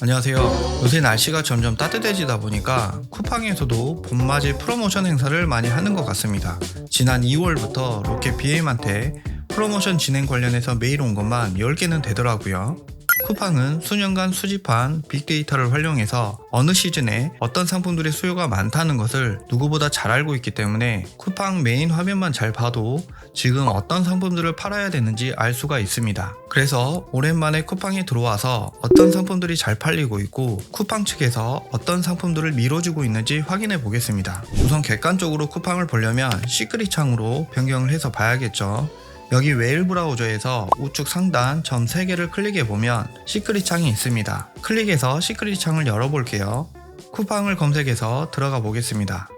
안녕하세요. 요새 날씨가 점점 따뜻해지다 보니까 쿠팡에서도 봄맞이 프로모션 행사를 많이 하는 것 같습니다. 지난 2월부터 로켓 BM한테 프로모션 진행 관련해서 메일 온 것만 10개는 되더라고요. 쿠팡은 수년간 수집한 빅데이터를 활용해서 어느 시즌에 어떤 상품들의 수요가 많다는 것을 누구보다 잘 알고 있기 때문에 쿠팡 메인 화면만 잘 봐도 지금 어떤 상품들을 팔아야 되는지 알 수가 있습니다. 그래서 오랜만에 쿠팡에 들어와서 어떤 상품들이 잘 팔리고 있고 쿠팡 측에서 어떤 상품들을 밀어주고 있는지 확인해 보겠습니다. 우선 객관적으로 쿠팡을 보려면 시크릿 창으로 변경을 해서 봐야겠죠. 여기 웨일 브라우저에서 우측 상단 점 3개를 클릭해 보면 시크릿 창이 있습니다. 클릭해서 시크릿 창을 열어볼게요. 쿠팡을 검색해서 들어가 보겠습니다.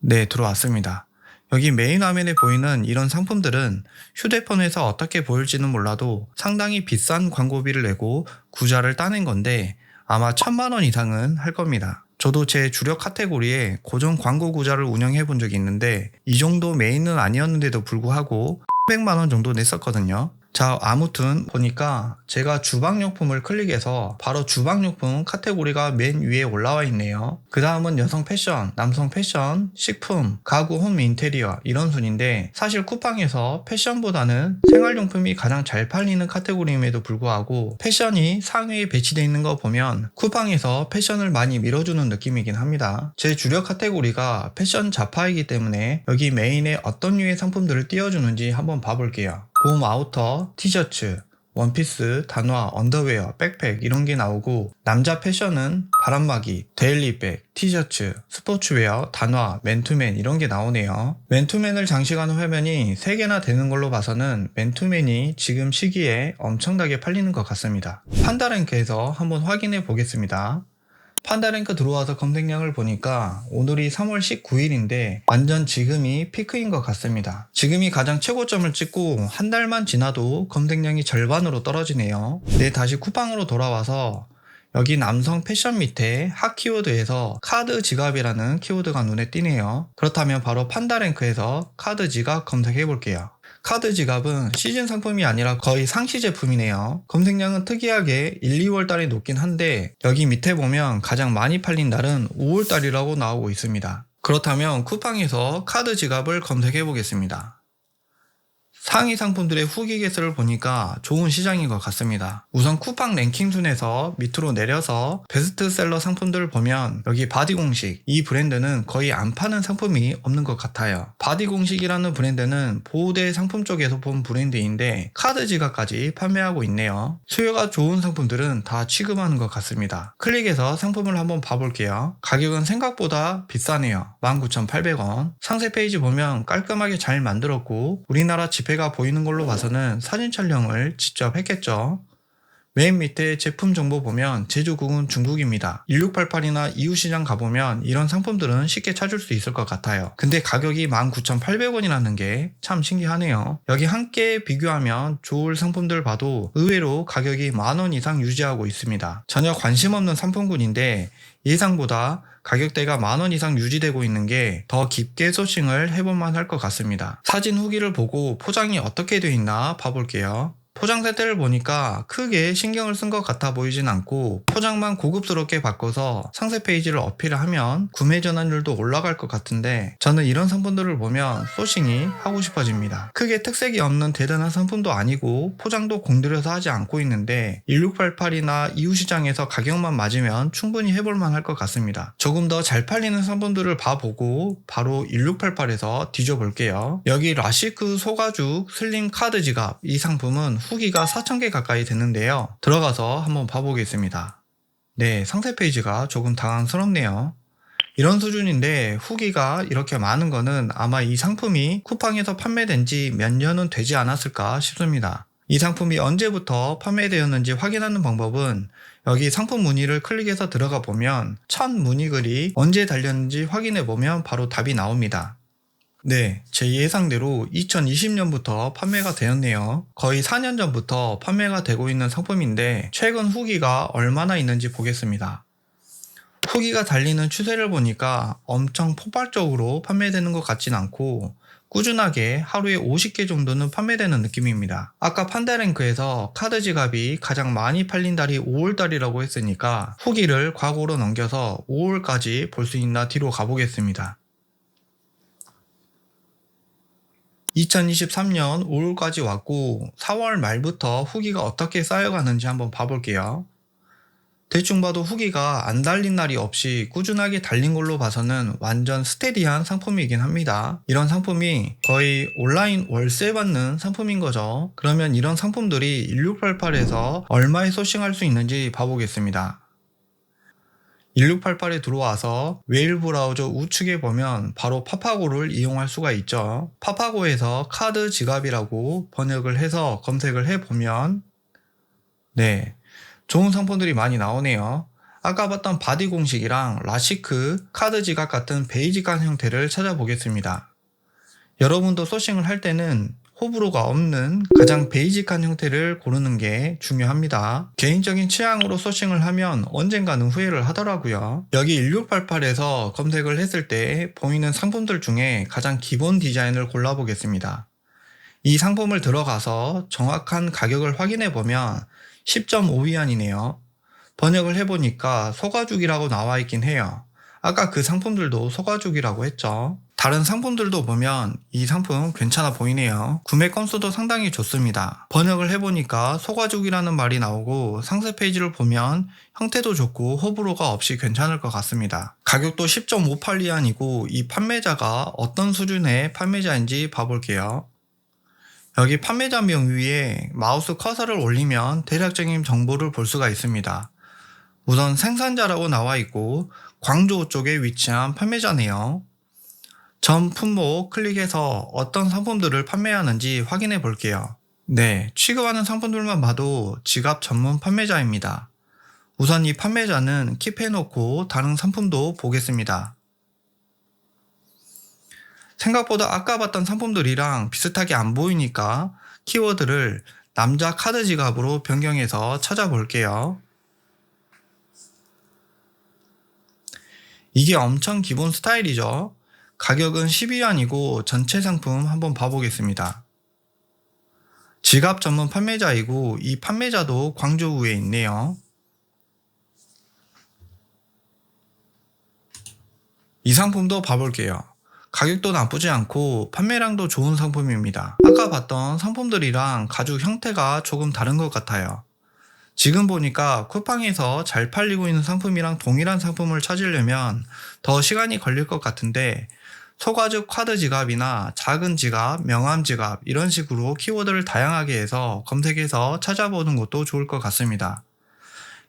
네, 들어왔습니다. 여기 메인 화면에 보이는 이런 상품들은 휴대폰에서 어떻게 보일지는 몰라도 상당히 비싼 광고비를 내고 구자를 따낸 건데 아마 1000만원 이상은 할 겁니다. 저도 제 주력 카테고리에 고정 광고 구자를 운영해 본 적이 있는데 이 정도 메인은 아니었는데도 불구하고 300만원 정도 냈었거든요. 자, 아무튼 보니까 제가 주방용품을 클릭해서 바로 주방용품 카테고리가 맨 위에 올라와 있네요. 그 다음은 여성 패션, 남성 패션, 식품, 가구, 홈 인테리어 이런 순인데 사실 쿠팡에서 패션보다는 생활용품이 가장 잘 팔리는 카테고리임에도 불구하고 패션이 상위에 배치되어 있는 거 보면 쿠팡에서 패션을 많이 밀어주는 느낌이긴 합니다. 제 주력 카테고리가 패션 잡화이기 때문에 여기 메인에 어떤 류의 상품들을 띄워주는지 한번 봐볼게요. 봄 아우터, 티셔츠, 원피스, 단화, 언더웨어, 백팩 이런 게 나오고 남자 패션은 바람막이, 데일리백, 티셔츠, 스포츠웨어, 단화, 맨투맨 이런 게 나오네요. 맨투맨을 장식하는 화면이 3개나 되는 걸로 봐서는 맨투맨이 지금 시기에 엄청나게 팔리는 것 같습니다. 판다랭크에서 한번 확인해 보겠습니다. 판다랭크 들어와서 검색량을 보니까 오늘이 3월 19일인데 완전 지금이 피크인 것 같습니다. 지금이 가장 최고점을 찍고 한 달만 지나도 검색량이 절반으로 떨어지네요. 네, 다시 쿠팡으로 돌아와서 여기 남성 패션 밑에 핫 키워드에서 카드 지갑이라는 키워드가 눈에 띄네요. 그렇다면 바로 판다랭크에서 카드 지갑 검색해 볼게요. 카드 지갑은 시즌 상품이 아니라 거의 상시 제품이네요. 검색량은 특이하게 1, 2월 달에 높긴 한데 여기 밑에 보면 가장 많이 팔린 날은 5월 달이라고 나오고 있습니다. 그렇다면 쿠팡에서 카드 지갑을 검색해 보겠습니다. 상위 상품들의 후기 개수를 보니까 좋은 시장인 것 같습니다. 우선 쿠팡 랭킹 순에서 밑으로 내려서 베스트셀러 상품들을 보면 여기 바디공식, 이 브랜드는 거의 안 파는 상품이 없는 것 같아요. 바디공식이라는 브랜드는 보호대 상품 쪽에서 본 브랜드인데 카드 지갑까지 판매하고 있네요. 수요가 좋은 상품들은 다 취급하는 것 같습니다. 클릭해서 상품을 한번 봐볼게요. 가격은 생각보다 비싸네요. 19,800원. 상세 페이지 보면 깔끔하게 잘 만들었고 우리나라 지폐가 보이는 걸로 봐서는 사진 촬영을 직접 했겠죠. 맨 밑에 제품 정보 보면 제조국은 중국입니다. 1688이나 이웃시장 가보면 이런 상품들은 쉽게 찾을 수 있을 것 같아요. 근데 가격이 19,800원이라는 게 참 신기하네요. 여기 함께 비교하면 좋을 상품들 봐도 의외로 가격이 10,000원 이상 유지하고 있습니다. 전혀 관심 없는 상품군인데 예상보다 가격대가 10,000원 이상 유지되고 있는 게 더 깊게 소싱을 해볼만 할 것 같습니다. 사진 후기를 보고 포장이 어떻게 되어 있나 봐볼게요. 포장 세트를 보니까 크게 신경을 쓴 것 같아 보이진 않고 포장만 고급스럽게 바꿔서 상세 페이지를 어필을 하면 구매 전환율도 올라갈 것 같은데 저는 이런 상품들을 보면 소싱이 하고 싶어집니다. 크게 특색이 없는 대단한 상품도 아니고 포장도 공들여서 하지 않고 있는데 1688이나 이웃시장에서 가격만 맞으면 충분히 해볼만 할 것 같습니다. 조금 더 잘 팔리는 상품들을 봐보고 바로 1688에서 뒤져볼게요. 여기 라시크 소가죽 슬림 카드 지갑, 이 상품은 후기가 4,000개 가까이 되는데요. 들어가서 한번 봐보겠습니다. 네, 상세 페이지가 조금 당황스럽네요. 이런 수준인데 후기가 이렇게 많은 거는 아마 이 상품이 쿠팡에서 판매된 지 몇 년은 되지 않았을까 싶습니다. 이 상품이 언제부터 판매되었는지 확인하는 방법은 여기 상품 문의를 클릭해서 들어가 보면 첫 문의글이 언제 달렸는지 확인해 보면 바로 답이 나옵니다. 네, 제 예상대로 2020년부터 판매가 되었네요. 거의 4년 전부터 판매가 되고 있는 상품인데 최근 후기가 얼마나 있는지 보겠습니다. 후기가 달리는 추세를 보니까 엄청 폭발적으로 판매되는 것 같진 않고 꾸준하게 하루에 50개 정도는 판매되는 느낌입니다. 아까 판다랭크에서 카드 지갑이 가장 많이 팔린 달이 5월달이라고 했으니까 후기를 과거로 넘겨서 5월까지 볼 수 있나 뒤로 가보겠습니다. 2023년 5월까지 왔고 4월 말부터 후기가 어떻게 쌓여가는지 한번 봐볼게요. 대충 봐도 후기가 안 달린 날이 없이 꾸준하게 달린 걸로 봐서는 완전 스테디한 상품이긴 합니다. 이런 상품이 거의 온라인 월세 받는 상품인 거죠. 그러면 이런 상품들이 1688에서 얼마에 소싱할 수 있는지 봐보겠습니다. 1688에 들어와서 웨일 브라우저 우측에 보면 바로 파파고를 이용할 수가 있죠. 파파고에서 카드 지갑이라고 번역을 해서 검색을 해보면 좋은 상품들이 많이 나오네요. 아까 봤던 바디 공식이랑 라시크, 카드 지갑 같은 베이직한 형태를 찾아보겠습니다. 여러분도 소싱을 할 때는 호불호가 없는 가장 베이직한 형태를 고르는 게 중요합니다. 개인적인 취향으로 소싱을 하면 언젠가는 후회를 하더라고요. 여기 1688에서 검색을 했을 때 보이는 상품들 중에 가장 기본 디자인을 골라보겠습니다. 이 상품을 들어가서 정확한 가격을 확인해 보면 10.5위안이네요. 번역을 해보니까 소가죽이라고 나와 있긴 해요. 아까 그 상품들도 소가죽이라고 했죠. 다른 상품들도 보면 이 상품 괜찮아 보이네요. 구매 건수도 상당히 좋습니다. 번역을 해보니까 소가죽이라는 말이 나오고 상세 페이지를 보면 형태도 좋고 호불호가 없이 괜찮을 것 같습니다. 가격도 10.58위안이고 이 판매자가 어떤 수준의 판매자인지 봐볼게요. 여기 판매자명 위에 마우스 커서를 올리면 대략적인 정보를 볼 수가 있습니다. 우선 생산자라고 나와 있고 광저우 쪽에 위치한 판매자네요. 전 품목 클릭해서 어떤 상품들을 판매하는지 확인해 볼게요. 취급하는 상품들만 봐도 지갑 전문 판매자입니다. 우선 이 판매자는 킵해놓고 다른 상품도 보겠습니다. 생각보다 아까 봤던 상품들이랑 비슷하게 안 보이니까 키워드를 남자 카드 지갑으로 변경해서 찾아볼게요. 이게 엄청 기본 스타일이죠. 가격은 12위안이고 전체 상품 한번 봐보겠습니다. 지갑 전문 판매자이고 이 판매자도 광저우에 있네요. 이 상품도 봐볼게요. 가격도 나쁘지 않고 판매량도 좋은 상품입니다. 아까 봤던 상품들이랑 가죽 형태가 조금 다른 것 같아요. 지금 보니까 쿠팡에서 잘 팔리고 있는 상품이랑 동일한 상품을 찾으려면 더 시간이 걸릴 것 같은데 소가죽 카드 지갑이나 작은 지갑, 명함 지갑 이런 식으로 키워드를 다양하게 해서 검색해서 찾아보는 것도 좋을 것 같습니다.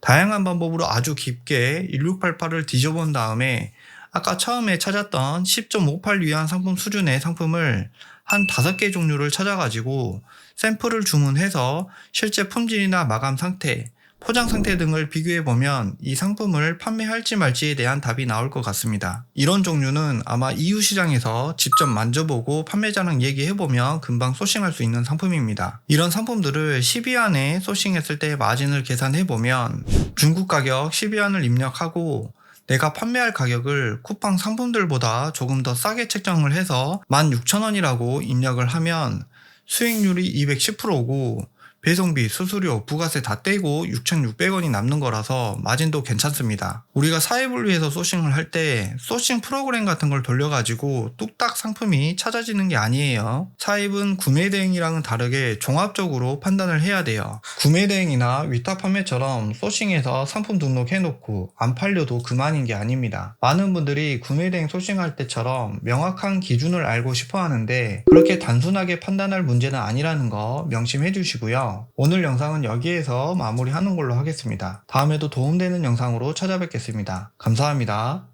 다양한 방법으로 아주 깊게 1688을 뒤져본 다음에 아까 처음에 찾았던 10.58위안 상품 수준의 상품을 한 5개 종류를 찾아가지고 샘플을 주문해서 실제 품질이나 마감 상태, 포장 상태 등을 비교해보면 이 상품을 판매할지 말지에 대한 답이 나올 것 같습니다. 이런 종류는 아마 EU 시장에서 직접 만져보고 판매자랑 얘기해보면 금방 소싱할 수 있는 상품입니다. 이런 상품들을 10위안에 소싱했을 때 마진을 계산해보면 중국 가격 10위안을 입력하고 내가 판매할 가격을 쿠팡 상품들보다 조금 더 싸게 책정을 해서 16,000원이라고 입력을 하면 수익률이 210%고 배송비, 수수료, 부가세 다 떼고 6,600원이 남는 거라서 마진도 괜찮습니다. 우리가 사입을 위해서 소싱을 할 때 소싱 프로그램 같은 걸 돌려가지고 뚝딱 상품이 찾아지는 게 아니에요. 사입은 구매 대행이랑은 다르게 종합적으로 판단을 해야 돼요. 구매 대행이나 위탁 판매처럼 소싱해서 상품 등록해놓고 안 팔려도 그만인 게 아닙니다. 많은 분들이 구매 대행 소싱할 때처럼 명확한 기준을 알고 싶어 하는데 그렇게 단순하게 판단할 문제는 아니라는 거 명심해 주시고요. 오늘 영상은 여기에서 마무리하는 걸로 하겠습니다. 다음에도 도움되는 영상으로 찾아뵙겠습니다. 감사합니다.